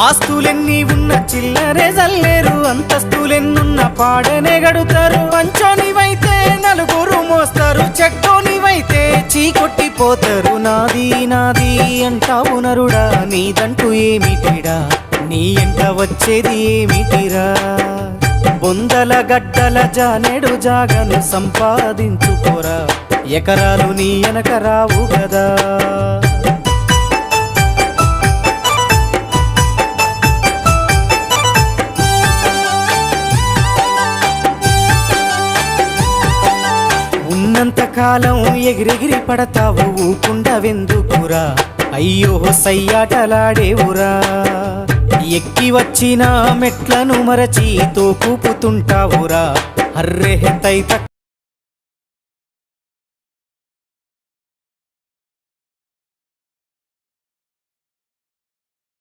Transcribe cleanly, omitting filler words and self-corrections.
ఆస్తులెన్ని ఉన్న చిల్లరే జల్లేరు, అంతస్తులెన్నున్న పాడనే గడుతారు. పంచోనివైతే నలుగురు మోస్తారు, చెట్టోనివైతే చీకొట్టిపోతారు. నాది నాది అంటావు నరుడా, నీదంటూ ఏమిటిడా, నీ ఎంట వచ్చేది ఏమిటిరా. బొందల గడ్డల జానెడు జాగను సంపాదించుకోరా, ఎకరాలు నీ వెనక రావు గదా. ఉన్నంతకాలం ఎగిరెగిరి పడతావు, ఊకుండవెందుకురా, అయ్యో సయ్యాటలాడేవురా. ఎక్కి వచ్చిన మెట్లను మరచి తోకూపుతుంటావురా, అర్రె తై